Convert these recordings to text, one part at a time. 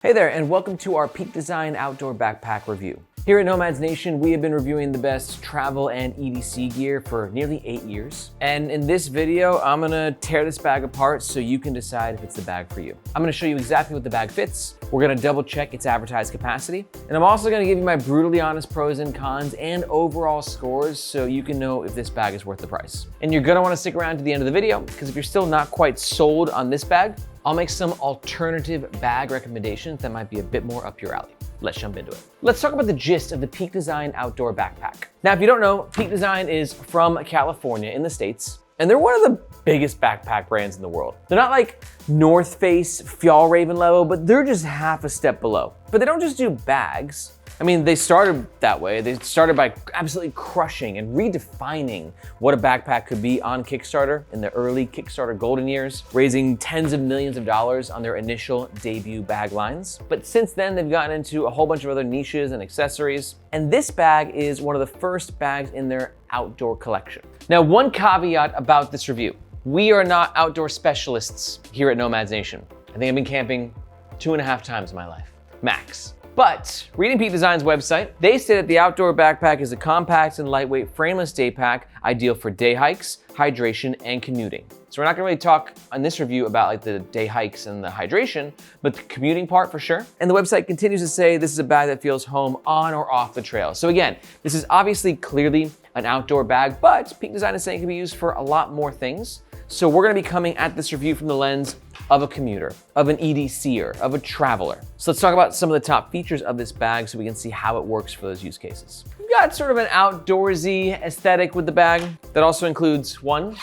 Hey there, and welcome to our Peak Design Outdoor Backpack Review. Here at Nomads Nation, we have been reviewing the best travel and EDC gear for nearly 8 years. And in this video, I'm gonna tear this bag apart so you can decide if it's the bag for you. I'm gonna show you exactly what the bag fits. We're gonna double check its advertised capacity. And I'm also gonna give you my brutally honest pros and cons and overall scores so you can know if this bag is worth the price. And you're gonna wanna stick around to the end of the video, because if you're still not quite sold on this bag, I'll make some alternative bag recommendations that might be a bit more up your alley. Let's jump into it. Let's talk about the gist of the Peak Design Outdoor Backpack. Now, if you don't know, Peak Design is from California in the States, and they're one of the biggest backpack brands in the world. They're not like North Face, Fjallraven level, but they're just half a step below. But they don't just do bags. I mean, they started that way. They started by absolutely crushing and redefining what a backpack could be on Kickstarter in the early Kickstarter golden years, raising tens of millions of dollars on their initial debut bag lines. But since then, they've gotten into a whole bunch of other niches and accessories. And this bag is one of the first bags in their outdoor collection. Now, one caveat about this review. We are not outdoor specialists here at Nomads Nation. I think I've been camping 2.5 times in my life, max. But reading Peak Design's website, they say that the outdoor backpack is a compact and lightweight frameless day pack, ideal for day hikes, hydration, and commuting. So we're not gonna really talk on this review about like the day hikes and the hydration, but the commuting part for sure. And the website continues to say this is a bag that feels home on or off the trail. So again, this is obviously clearly an outdoor bag, but Peak Design is saying it can be used for a lot more things. So we're gonna be coming at this review from the lens of a commuter, of an EDCer, of a traveler. So let's talk about some of the top features of this bag so we can see how it works for those use cases. We've got sort of an outdoorsy aesthetic with the bag that also includes 1,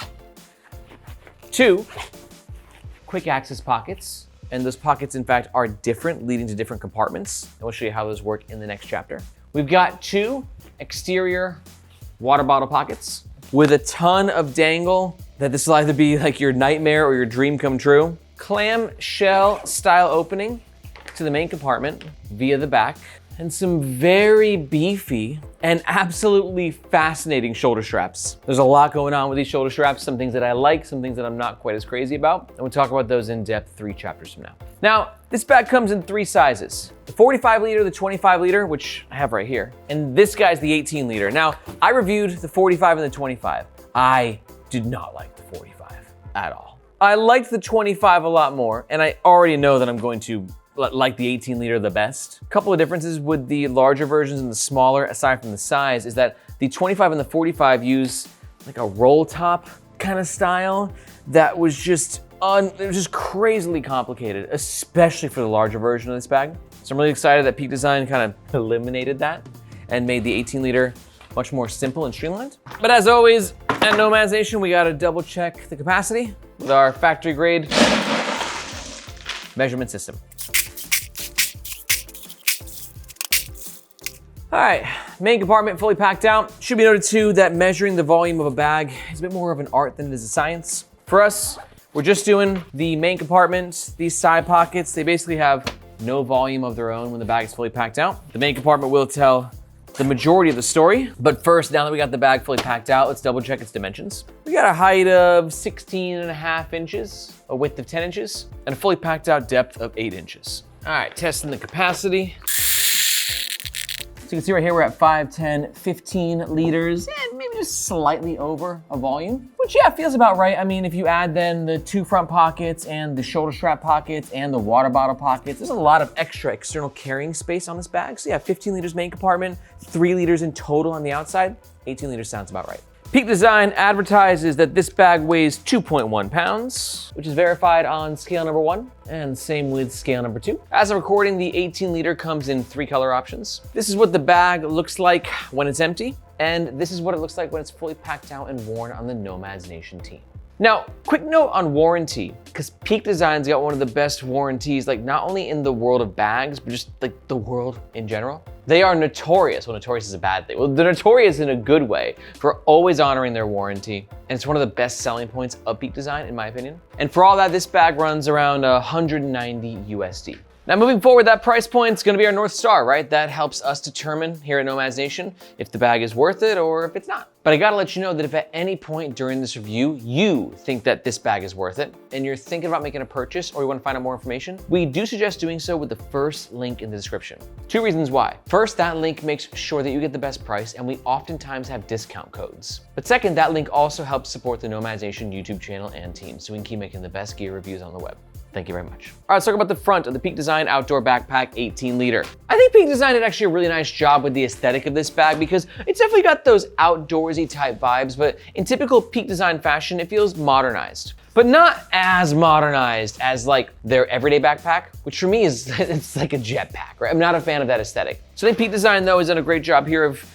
2 quick access pockets. And those pockets, in fact, are different, leading to different compartments. And we'll show you how those work in the next chapter. We've got 2 exterior water bottle pockets with a ton of dangle that this will either be like your nightmare or your dream come true. Clamshell style opening to the main compartment via the back, and some very beefy and absolutely fascinating shoulder straps. There's a lot going on with these shoulder straps, some things that I like, some things that I'm not quite as crazy about, and we'll talk about those in depth 3 chapters from now. Now, this bag comes in 3 sizes. The 45 liter, the 25 liter, which I have right here, and this guy's the 18 liter. Now, I reviewed the 45 and the 25. I did not like the 45 at all. I liked the 25 a lot more, and I already know that I'm going to like the 18 liter the best. A couple of differences with the larger versions and the smaller, aside from the size, is that the 25 and the 45 use like a roll top kind of style that was just it was just crazily complicated, especially for the larger version of this bag. So I'm really excited that Peak Design kind of eliminated that and made the 18 liter much more simple and streamlined. But as always, at Nomads Nation, we gotta double check the capacity with our factory grade measurement system. All right, main compartment fully packed out. Should be noted too that measuring the volume of a bag is a bit more of an art than it is a science. For us, we're just doing the main compartment. These side pockets, they basically have no volume of their own when the bag is fully packed out. The main compartment will tell the majority of the story. But first, now that we got the bag fully packed out, let's double check its dimensions. We got a height of 16.5 inches, a width of 10 inches, and a fully packed out depth of 8 inches. All right, testing the capacity. So you can see right here, we're at 5, 10, 15 liters, and maybe just slightly over a volume, which yeah, feels about right. I mean, if you add then the 2 front pockets and the shoulder strap pockets and the water bottle pockets, there's a lot of extra external carrying space on this bag. So yeah, 15 liters main compartment, 3 liters in total on the outside, 18 liters sounds about right. Peak Design advertises that this bag weighs 2.1 pounds, which is verified on scale number 1, and same with scale number 2. As of recording, the 18 liter comes in 3 color options. This is what the bag looks like when it's empty, and this is what it looks like when it's fully packed out and worn on the Nomads Nation team. Now, quick note on warranty, because Peak Design's got one of the best warranties, like not only in the world of bags, but just like the world in general. They are notorious, well, notorious is a bad thing. Well, they're notorious in a good way for always honoring their warranty. And it's one of the best selling points of Peak Design, in my opinion. And for all that, this bag runs around 190 USD. Now moving forward, that price point is gonna be our North Star, right? That helps us determine here at Nomads Nation if the bag is worth it or if it's not. But I gotta let you know that if at any point during this review, you think that this bag is worth it and you're thinking about making a purchase or you wanna find out more information, we do suggest doing so with the first link in the description. 2 reasons why. First, that link makes sure that you get the best price and we oftentimes have discount codes. But second, that link also helps support the Nomads Nation YouTube channel and team so we can keep making the best gear reviews on the web. Thank you very much. All right, let's talk about the front of the Peak Design Outdoor Backpack 18 liter. I think Peak Design did actually a really nice job with the aesthetic of this bag because it's definitely got those outdoorsy type vibes, but in typical Peak Design fashion, it feels modernized. But not as modernized as like their everyday backpack, which for me is, it's like a jetpack, right? I'm not a fan of that aesthetic. So I think Peak Design though has done a great job here of,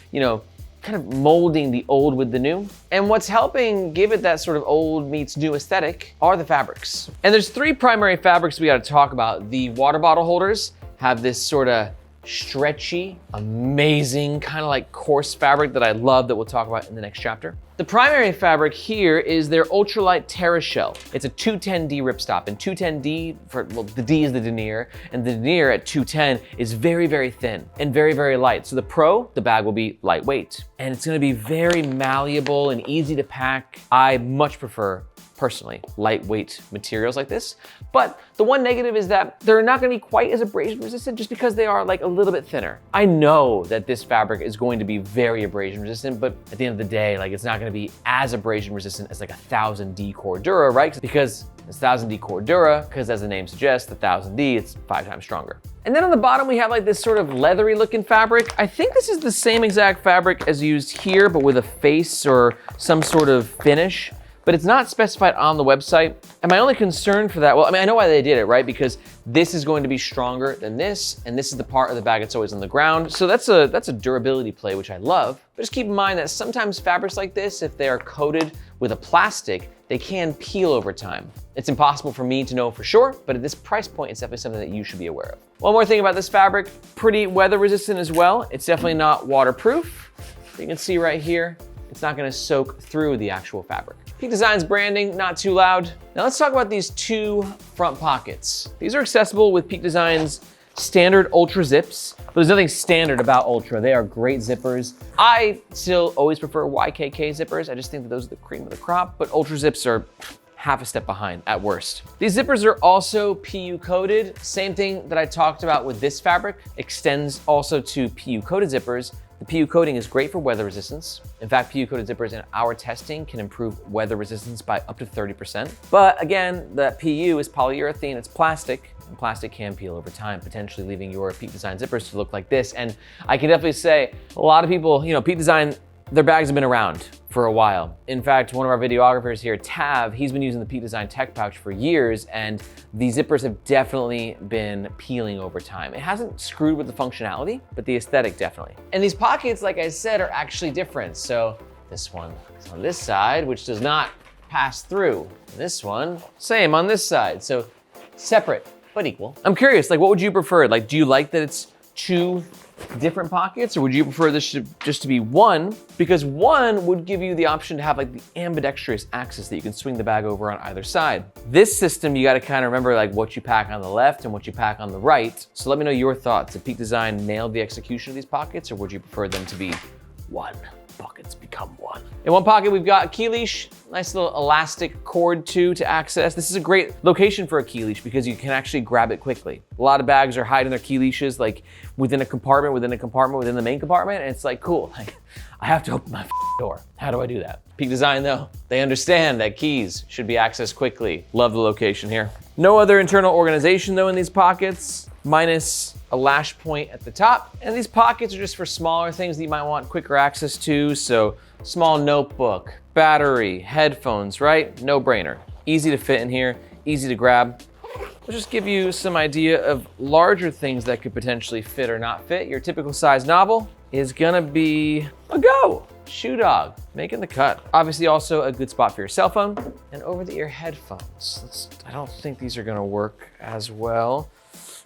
kind of molding the old with the new. And what's helping give it that sort of old meets new aesthetic are the fabrics. And there's 3 primary fabrics we gotta talk about. The water bottle holders have this sort of stretchy, amazing, kind of like coarse fabric that I love that we'll talk about in the next chapter. The primary fabric here is their ultralight Terra shell. It's a 210D ripstop, and 210D, the D is the denier, and the denier at 210 is very, very thin and very, very light. So the bag will be lightweight, and it's gonna be very malleable and easy to pack. I much prefer, personally, lightweight materials like this. But the one negative is that they're not gonna be quite as abrasion resistant just because they are like a little bit thinner. I know that this fabric is going to be very abrasion resistant, but at the end of the day, like it's not gonna be as abrasion resistant as like a 1000D Cordura, right? Because it's 1000D Cordura, because as the name suggests, the 1000D, it's 5 times stronger. And then on the bottom, we have like this sort of leathery looking fabric. I think this is the same exact fabric as used here, but with a face or some sort of finish. But it's not specified on the website. And my only concern for that, well, I mean, I know why they did it, right? Because this is going to be stronger than this, and this is the part of the bag that's always on the ground. So that's a durability play, which I love. But just keep in mind that sometimes fabrics like this, if they are coated with a plastic, they can peel over time. It's impossible for me to know for sure, but at this price point, it's definitely something that you should be aware of. One more thing about this fabric, pretty weather resistant as well. It's definitely not waterproof. You can see right here, it's not gonna soak through the actual fabric. Peak Design's branding, not too loud. Now let's talk about these 2 front pockets. These are accessible with Peak Design's standard Ultra zips, but there's nothing standard about Ultra. They are great zippers. I still always prefer YKK zippers. I just think that those are the cream of the crop, but Ultra zips are half a step behind at worst. These zippers are also PU coated. Same thing that I talked about with this fabric extends also to PU coated zippers. The PU coating is great for weather resistance. In fact, PU coated zippers in our testing can improve weather resistance by up to 30%. But again, the PU is polyurethane, it's plastic, and plastic can peel over time, potentially leaving your Peak Design zippers to look like this. And I can definitely say, a lot of people, Peak Design, their bags have been around for a while. In fact, one of our videographers here, Tav, he's been using the Peak Design Tech Pouch for years, and the zippers have definitely been peeling over time. It hasn't screwed with the functionality, but the aesthetic definitely. And these pockets, like I said, are actually different. So this one is on this side, which does not pass through. This one, same on this side. So separate, but equal. I'm curious, like what would you prefer? Like, do you like that it's 2 different pockets, or would you prefer this just to be 1? Because 1 would give you the option to have like the ambidextrous axis that you can swing the bag over on either side. This system, you got to kind of remember like what you pack on the left and what you pack on the right. So let me know your thoughts. Did Peak Design nail the execution of these pockets, or would you prefer them to be 1? Pockets become 1. In one pocket, we've got a key leash, nice little elastic cord too to access. This is a great location for a key leash because you can actually grab it quickly. A lot of bags are hiding their key leashes like within a compartment, within the main compartment, and it's like, cool, like I have to open my door. How do I do that? Peak Design though, they understand that keys should be accessed quickly. Love the location here. No other internal organization though in these pockets, minus a lash point at the top. And these pockets are just for smaller things that you might want quicker access to. So small notebook, battery, headphones, right? No brainer. Easy to fit in here, easy to grab. We'll just give you some idea of larger things that could potentially fit or not fit. Your typical size novel is gonna be a go. Shoe dog, making the cut. Obviously also a good spot for your cell phone and over-the-ear headphones. I don't think these are gonna work as well.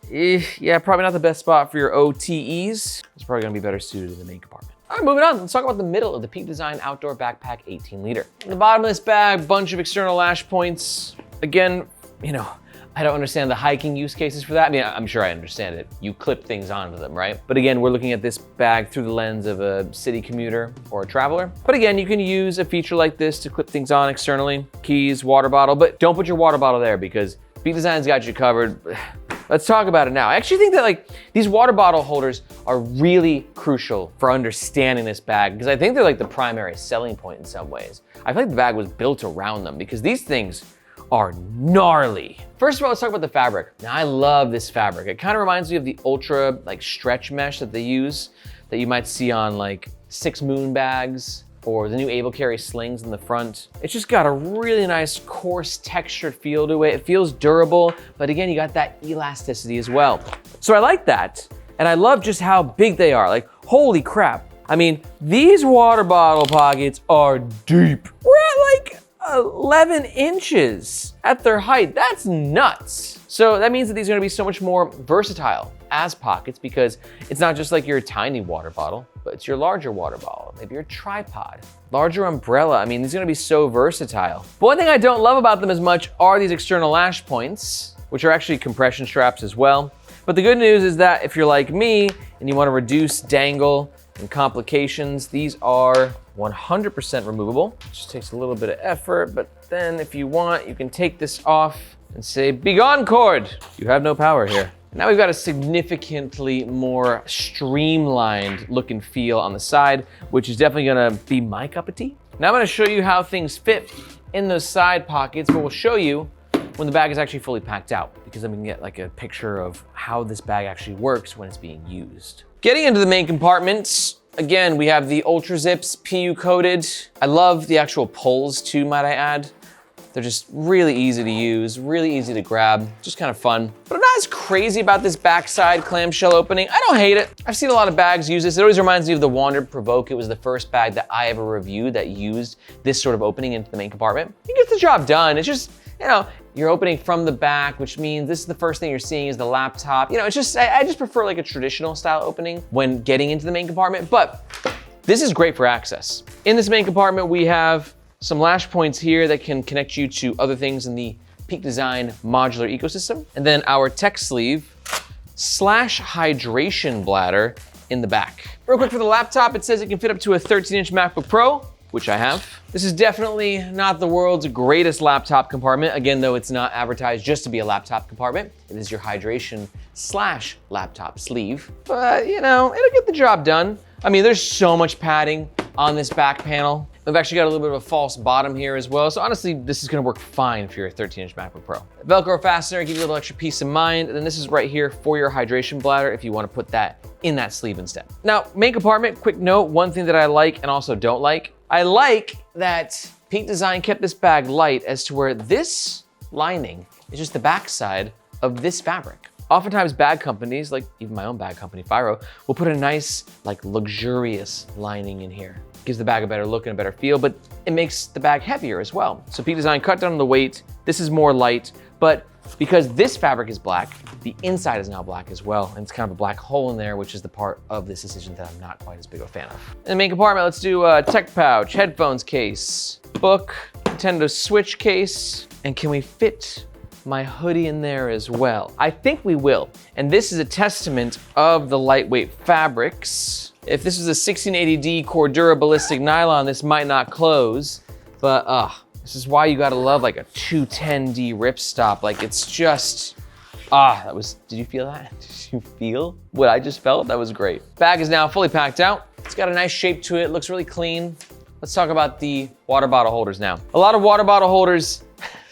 Yeah, probably not the best spot for your OTEs. It's probably gonna be better suited in the main compartment. All right, moving on. Let's talk about the middle of the Peak Design Outdoor Backpack 18 liter. In the bottom of this bag, bunch of external lash points. Again, I don't understand the hiking use cases for that. I mean, I'm sure I understand it. You clip things onto them, right? But again, we're looking at this bag through the lens of a city commuter or a traveler. But again, you can use a feature like this to clip things on externally, keys, water bottle, but don't put your water bottle there because Peak Design's got you covered. Let's talk about it now. I actually think that like these water bottle holders are really crucial for understanding this bag because I think they're like the primary selling point in some ways. I feel like the bag was built around them because these things are gnarly. First of all, let's talk about the fabric. Now I love this fabric. It kind of reminds me of the ultra like stretch mesh that they use that you might see on like 6 Moon bags or the new Able Carry slings in the front. It's just got a really nice coarse textured feel to it. It feels durable, but again, you got that elasticity as well. So I like that. And I love just how big they are. Like, holy crap. I mean, these water bottle pockets are deep. We're at like 11 inches at their height. That's nuts. So that means that these are gonna be so much more versatile as pockets because it's not just like your tiny water bottle, but it's your larger water bottle, maybe your tripod, larger umbrella. I mean, these are gonna be so versatile. But one thing I don't love about them as much are these external lash points, which are actually compression straps as well. But the good news is that if you're like me and you wanna reduce dangle and complications, these are 100% removable. It just takes a little bit of effort, but then if you want, you can take this off and say, "Be gone, cord. You have no power here." Now we've got a significantly more streamlined look and feel on the side, which is definitely gonna be my cup of tea. Now I'm gonna show you how things fit in those side pockets, but we'll show you when the bag is actually fully packed out, because then we can get like a picture of how this bag actually works when it's being used. Getting into the main compartments, again, we have the Ultra Zips PU coated. I love the actual pulls too, might I add. They're just really easy to use, really easy to grab, just kind of fun. But I'm not as crazy about this backside clamshell opening. I don't hate it. I've seen a lot of bags use this. It always reminds me of the Wandered Provoke. It was the first bag that I ever reviewed that used this sort of opening into the main compartment. It gets the job done. It's just, you know, you're opening from the back, which means this is the first thing you're seeing is the laptop. You know, it's just, I just prefer like a traditional style opening when getting into the main compartment, but this is great for access. In this main compartment, we have some lash points here that can connect you to other things in the Peak Design modular ecosystem. And then our tech sleeve / hydration bladder in the back. Real quick for the laptop, it says it can fit up to a 13-inch MacBook Pro, which I have. This is definitely not the world's greatest laptop compartment. Again, though, it's not advertised just to be a laptop compartment. It is your hydration / laptop sleeve. But, you know, it'll get the job done. I mean, there's so much padding on this back panel. We've actually got a little bit of a false bottom here as well. So honestly, this is gonna work fine if you're a 13-inch MacBook Pro. Velcro fastener, give you a little extra peace of mind. And then this is right here for your hydration bladder if you wanna put that in that sleeve instead. Now, main compartment, quick note, one thing that I like and also don't like. I like that Peak Design kept this bag light as to where this lining is just the backside of this fabric. Oftentimes bag companies, like even my own bag company, Firo, will put a nice, like luxurious lining in here. Gives the bag a better look and a better feel, but it makes the bag heavier as well. So Peak Design cut down on the weight. This is more light, but because this fabric is black, the inside is now black as well. And it's kind of a black hole in there, which is the part of this decision that I'm not quite as big of a fan of. In the main compartment, let's do a tech pouch, headphones case, book, Nintendo Switch case, and can we fit my hoodie in there as well? I think we will. And this is a testament of the lightweight fabrics. If this was a 1680D Cordura ballistic nylon, this might not close, but this is why you gotta love like a 210D ripstop. Like it's just, did you feel that? Did you feel what I just felt? That was great. Bag is now fully packed out. It's got a nice shape to it, looks really clean. Let's talk about the water bottle holders now. A lot of water bottle holders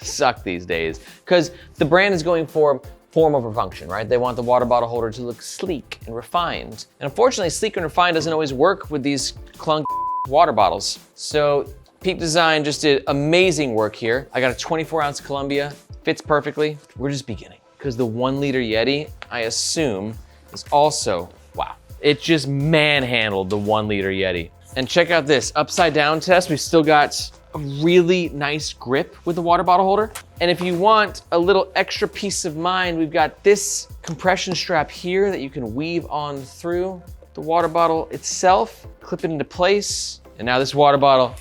suck these days because the brand is going for form over function, right? They want the water bottle holder to look sleek and refined. And unfortunately, sleek and refined doesn't always work with these clunk water bottles. So Peak Design just did amazing work here. I got a 24-ounce Columbia, fits perfectly. We're just beginning because the 1-liter Yeti, I assume, is also, wow. It just manhandled the 1-liter Yeti. And check out this, upside down test. We've still got a really nice grip with the water bottle holder. And if you want a little extra peace of mind, we've got this compression strap here that you can weave on through the water bottle itself, clip it into place. And now this water bottle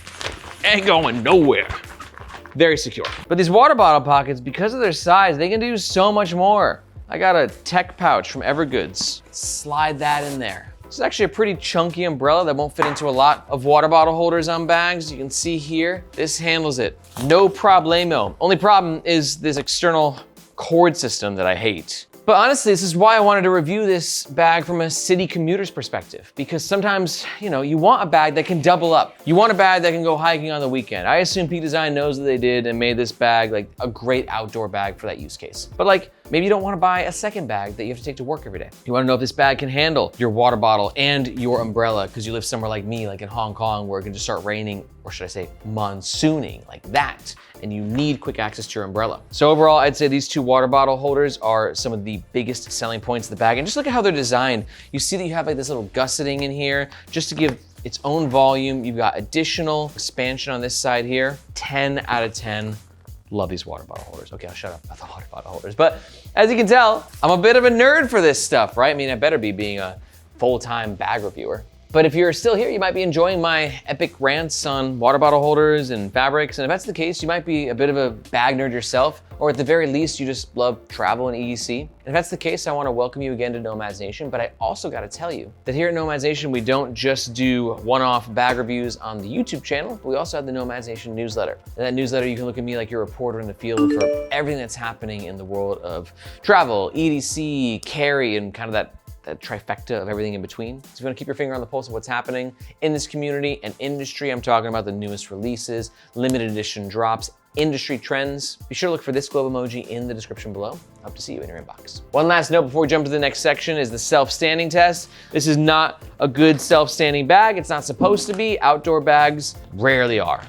ain't going nowhere. very secure. But these water bottle pockets, because of their size, they can do so much more. I got a tech pouch from Evergoods. Slide that in there. This is actually a pretty chunky umbrella that won't fit into a lot of water bottle holders on bags. You can see here, this handles it. No problemo. Only problem is this external cord system that I hate. But honestly, this is why I wanted to review this bag from a city commuter's perspective, because sometimes, you know, you want a bag that can double up. You want a bag that can go hiking on the weekend. I assume Peak Design knows what they did and made this bag like a great outdoor bag for that use case. But like, maybe you don't want to buy a second bag that you have to take to work every day. You want to know if this bag can handle your water bottle and your umbrella, because you live somewhere like me, like in Hong Kong, where it can just start raining, or should I say monsooning, like that, and you need quick access to your umbrella. So overall, I'd say these two water bottle holders are some of the biggest selling points of the bag. And just look at how they're designed. You see that you have like this little gusseting in here, just to give its own volume. You've got additional expansion on this side here. 10 out of 10. Love these water bottle holders. Okay, I'll shut up about the water bottle holders. But as you can tell, I'm a bit of a nerd for this stuff, right? I mean, I better be being a full-time bag reviewer. But if you're still here, you might be enjoying my epic rants on water bottle holders and fabrics. And if that's the case, you might be a bit of a bag nerd yourself, or at the very least, you just love travel and EDC. And if that's the case, I want to welcome you again to Nomads Nation. But I also got to tell you that here at Nomads Nation, we don't just do one-off bag reviews on the YouTube channel, but we also have the Nomads Nation newsletter. In that newsletter, you can look at me like you're a reporter in the field for everything that's happening in the world of travel, EDC, carry, and kind of that trifecta of everything in between. So if you want to keep your finger on the pulse of what's happening in this community and industry, I'm talking about the newest releases, limited edition drops, industry trends. Be sure to look for this globe emoji in the description below. I hope to see you in your inbox. One last note before we jump to the next section is the self-standing test. This is not a good self-standing bag. It's not supposed to be. Outdoor bags rarely are.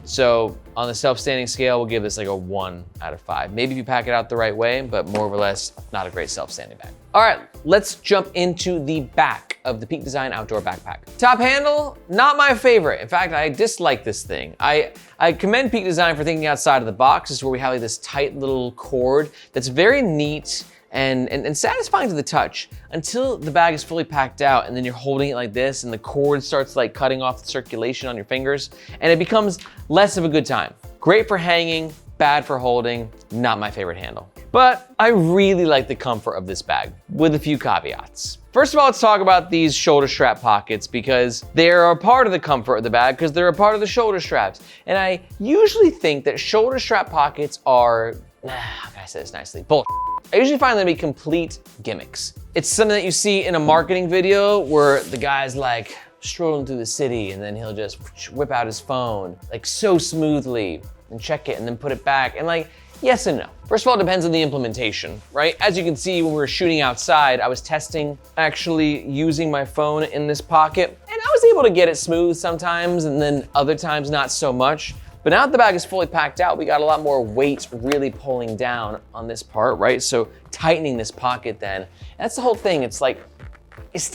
So on the self-standing scale, we'll give this like a 1 out of 5. Maybe if you pack it out the right way, but more or less, not a great self-standing bag. All right, let's jump into the back of the Peak Design Outdoor Backpack. Top handle, not my favorite. In fact, I dislike this thing. I commend Peak Design for thinking outside of the box. This is where we have like this tight little cord that's very neat and satisfying to the touch until the bag is fully packed out, and then you're holding it like this and the cord starts like cutting off the circulation on your fingers, and it becomes less of a good time. Great for hanging, bad for holding, not my favorite handle. But I really like the comfort of this bag with a few caveats. First of all, let's talk about these shoulder strap pockets, because they're a part of the comfort of the bag because they're a part of the shoulder straps. And I usually think that shoulder strap pockets are, how can I say this nicely? Bullshit. I usually find them to be complete gimmicks. It's something that you see in a marketing video where the guy's like strolling through the city and then he'll just whip out his phone like so smoothly and check it and then put it back. And like, yes and no. First of all, it depends on the implementation, right? As you can see, when we were shooting outside, I was testing actually using my phone in this pocket, and I was able to get it smooth sometimes, and then other times not so much. But now that the bag is fully packed out, we got a lot more weight really pulling down on this part, right? So tightening this pocket then, that's the whole thing. It's like, it's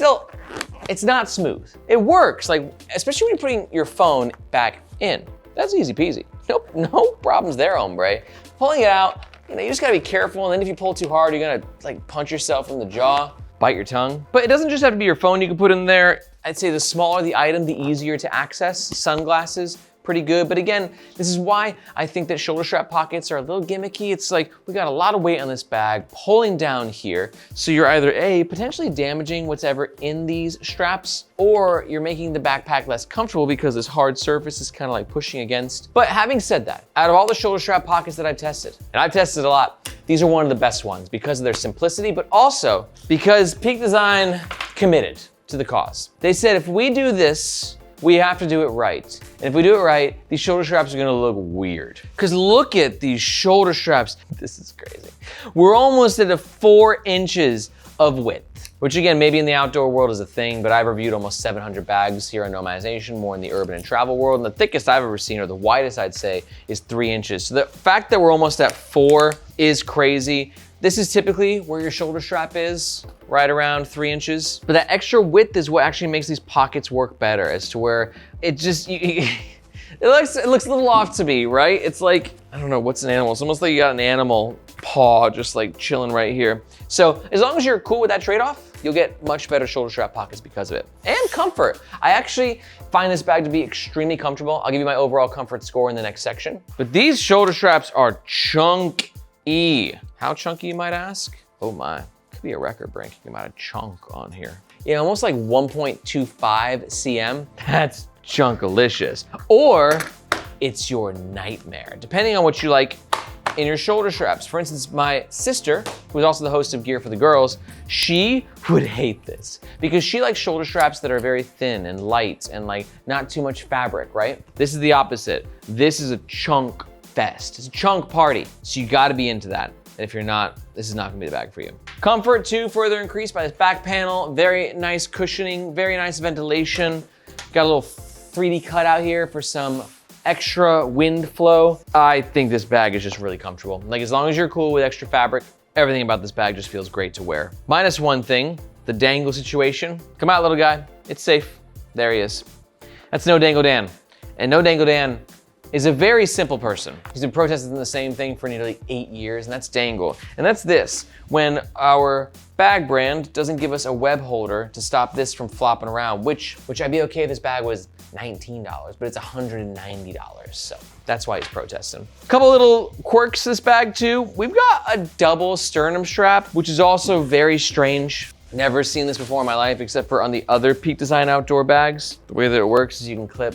not smooth. It works, like, especially when you're putting your phone back in. That's easy peasy. Nope, no problems there, hombre. Pulling it out, you know, you just gotta be careful, and then if you pull too hard, you're gonna like punch yourself in the jaw, bite your tongue. But it doesn't just have to be your phone you can put in there. I'd say the smaller the item, the easier to access. Sunglasses, pretty good. But again, this is why I think that shoulder strap pockets are a little gimmicky. It's like, we got a lot of weight on this bag pulling down here. So you're either A, potentially damaging whatever in these straps, or you're making the backpack less comfortable because this hard surface is kind of like pushing against. But having said that, out of all the shoulder strap pockets that I've tested, and I've tested a lot, these are one of the best ones because of their simplicity, but also because Peak Design committed to the cause. They said, if we do this, we have to do it right. And if we do it right, these shoulder straps are gonna look weird. Because look at these shoulder straps. This is crazy. We're almost at 4 inches of width, which again, maybe in the outdoor world is a thing, but I've reviewed almost 700 bags here on Nomads Nation, more in the urban and travel world. And the thickest I've ever seen, or the widest I'd say, is 3 inches. So the fact that we're almost at 4 is crazy. This is typically where your shoulder strap is, right around 3 inches. But that extra width is what actually makes these pockets work better, as to where it just, it looks a little off to me, right? It's like, I don't know, what's an animal? It's almost like you got an animal paw just like chilling right here. So as long as you're cool with that trade-off, you'll get much better shoulder strap pockets because of it. And comfort. I actually find this bag to be extremely comfortable. I'll give you my overall comfort score in the next section. But these shoulder straps are chunky. How chunky, you might ask? Oh my, could be a record breaking amount of chunk on here. Yeah, almost like 1.25 cm. That's chunkalicious. Or it's your nightmare, depending on what you like in your shoulder straps. For instance, my sister, who is also the host of Gear for the Girls, she would hate this because she likes shoulder straps that are very thin and light and like not too much fabric, right? This is the opposite. This is a chunk fest. It's a chunk party. So you gotta be into that. And if you're not, this is not gonna be the bag for you. Comfort too, further increased by this back panel. Very nice cushioning, very nice ventilation. Got a little 3D cutout here for some extra wind flow. I think this bag is just really comfortable. Like as long as you're cool with extra fabric, everything about this bag just feels great to wear. Minus one thing, the dangle situation. Come out, little guy, it's safe. There he is. That's No Dangle Dan. And No Dangle Dan is a very simple person. He's been protesting the same thing for nearly 8 years, and that's dangle. And that's this, when our bag brand doesn't give us a web holder to stop this from flopping around, which I'd be okay if this bag was $19, but it's $190, so that's why he's protesting. A couple little quirks to this bag too. We've got a double sternum strap, which is also very strange. Never seen this before in my life, except for on the other Peak Design outdoor bags. The way that it works is you can clip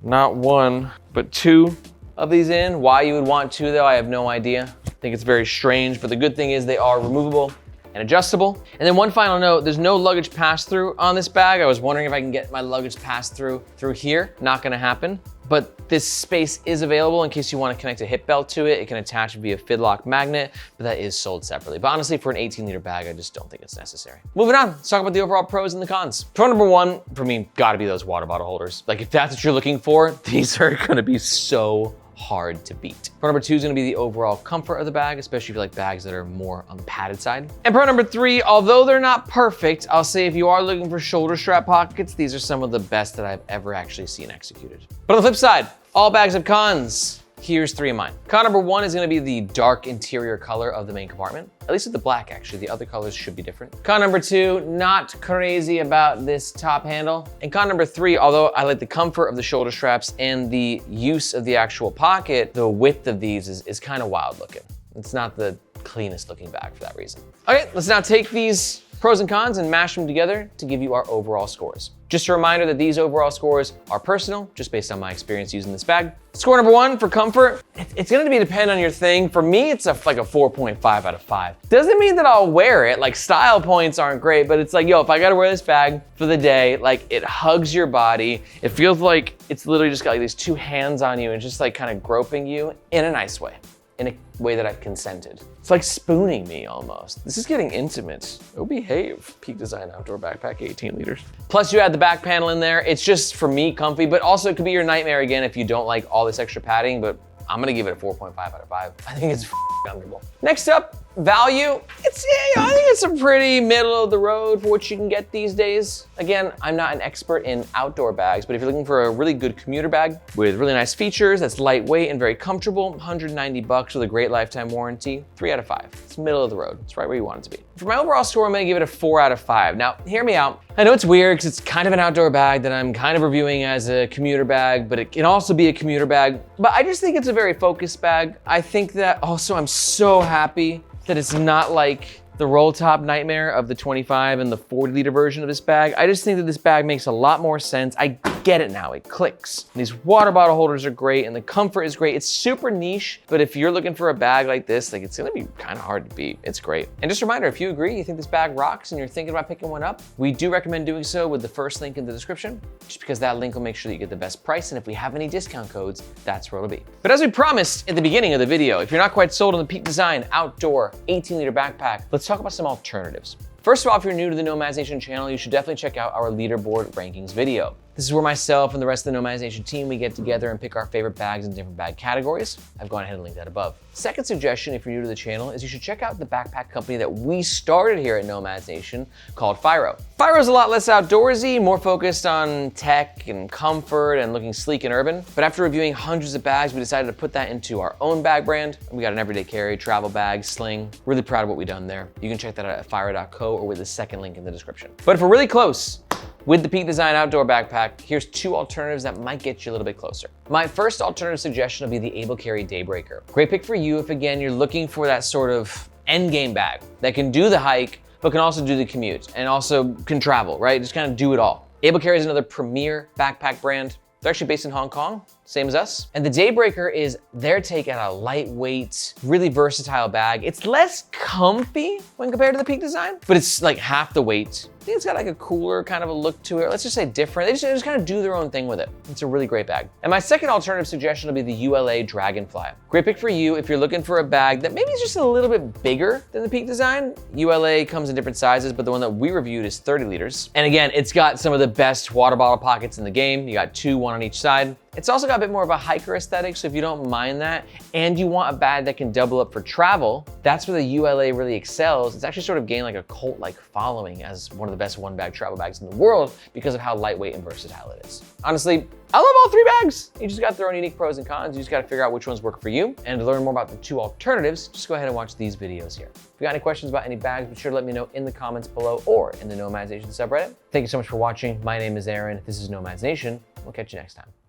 not one, but two of these in. Why you would want two though, I have no idea. I think it's very strange, but the good thing is they are removable and adjustable. And then one final note, there's no luggage pass-through on this bag. I was wondering if I can get my luggage pass-through through here. Not gonna happen. But this space is available in case you want to connect a hip belt to it. It can attach via fidlock magnet, but that is sold separately. But honestly, for an 18-liter bag, I just don't think it's necessary. Moving on, let's talk about the overall pros and the cons. Pro number one, for me, gotta be those water bottle holders. Like if that's what you're looking for, these are gonna be so hard to beat. Pro number two is gonna be the overall comfort of the bag, especially if you like bags that are more on the padded side. And pro number three, although they're not perfect, I'll say if you are looking for shoulder strap pockets, these are some of the best that I've ever actually seen executed. But on the flip side, all bags have cons. Here's three of mine. Con number one is gonna be the dark interior color of the main compartment. At least with the black, actually. The other colors should be different. Con number two, not crazy about this top handle. And con number three, although I like the comfort of the shoulder straps and the use of the actual pocket, the width of these is kind of wild looking. It's not the cleanest looking bag for that reason. Okay, let's now take these pros and cons and mash them together to give you our overall scores. Just a reminder that these overall scores are personal, just based on my experience using this bag. Score number one for comfort, it's gonna depend on your thing. For me, it's like a 4.5 out of 5. Doesn't mean that I'll wear it, like style points aren't great, but it's like, yo, if I gotta wear this bag for the day, like it hugs your body. It feels like it's literally just got like these two hands on you and just like kind of groping you in a nice way. In a way that I've consented. It's like spooning me almost. This is getting intimate. Oh, behave. Peak Design outdoor backpack, 18 liters. Plus you add the back panel in there. It's just, for me, comfy, but also it could be your nightmare again if you don't like all this extra padding, but I'm gonna give it a 4.5 out of 5. I think it's comfortable. Next up, value. I think it's a pretty middle of the road for what you can get these days. Again, I'm not an expert in outdoor bags, but if you're looking for a really good commuter bag with really nice features, that's lightweight and very comfortable, 190 bucks with a great lifetime warranty, 3 out of 5. It's middle of the road. It's right where you want it to be. For my overall score, I'm gonna give it a 4 out of 5. Now, hear me out. I know it's weird because it's kind of an outdoor bag that I'm kind of reviewing as a commuter bag, but it can also be a commuter bag. But I just think it's a very focused bag. I think that also I'm so happy that it's not like the roll top nightmare of the 25 and the 40 liter version of this bag. I just think that this bag makes a lot more sense. I get it now, it clicks. And these water bottle holders are great and the comfort is great. It's super niche, but if you're looking for a bag like this, like it's gonna be kind of hard to beat. It's great. And just a reminder, if you agree, you think this bag rocks and you're thinking about picking one up, we do recommend doing so with the first link in the description, just because that link will make sure that you get the best price. And if we have any discount codes, that's where it'll be. But as we promised at the beginning of the video, if you're not quite sold on the Peak Design outdoor 18 liter backpack, let's talk about some alternatives. First of all, if you're new to the Nomads Nation channel, you should definitely check out our leaderboard rankings video. This is where myself and the rest of the Nomads Nation team, we get together and pick our favorite bags in different bag categories. I've gone ahead and linked that above. Second suggestion, if you're new to the channel, is you should check out the backpack company that we started here at Nomads Nation called Firo. Firo's a lot less outdoorsy, more focused on tech and comfort and looking sleek and urban. But after reviewing hundreds of bags, we decided to put that into our own bag brand. We got an everyday carry, travel bag, sling. Really proud of what we've done there. You can check that out at firo.co or with the second link in the description. But if we're really close with the Peak Design outdoor backpack, here's two alternatives that might get you a little bit closer. My first alternative suggestion will be the Able Carry Daybreaker. Great pick for you if, again, you're looking for that sort of end game bag that can do the hike, but can also do the commute and also can travel, right? Just kind of do it all. Able Carry is another premier backpack brand. They're actually based in Hong Kong, same as us. And the Daybreaker is their take on a lightweight, really versatile bag. It's less comfy when compared to the Peak Design, but it's like half the weight. I think it's got like a cooler kind of a look to it. Let's just say different. They just kind of do their own thing with it. It's a really great bag. And my second alternative suggestion will be the ULA Dragonfly. Great pick for you if you're looking for a bag that maybe is just a little bit bigger than the Peak Design. ULA comes in different sizes, but the one that we reviewed is 30 liters. And again, it's got some of the best water bottle pockets in the game. You got two, one on each side. It's also got a bit more of a hiker aesthetic, so if you don't mind that, and you want a bag that can double up for travel, that's where the ULA really excels. It's actually sort of gained like a cult-like following as one of the best one-bag travel bags in the world because of how lightweight and versatile it is. Honestly, I love all three bags. You just got their own unique pros and cons. You just gotta figure out which ones work for you. And to learn more about the two alternatives, just go ahead and watch these videos here. If you got any questions about any bags, be sure to let me know in the comments below or in the Nomads Nation subreddit. Thank you so much for watching. My name is Aaron. This is Nomads Nation. We'll catch you next time.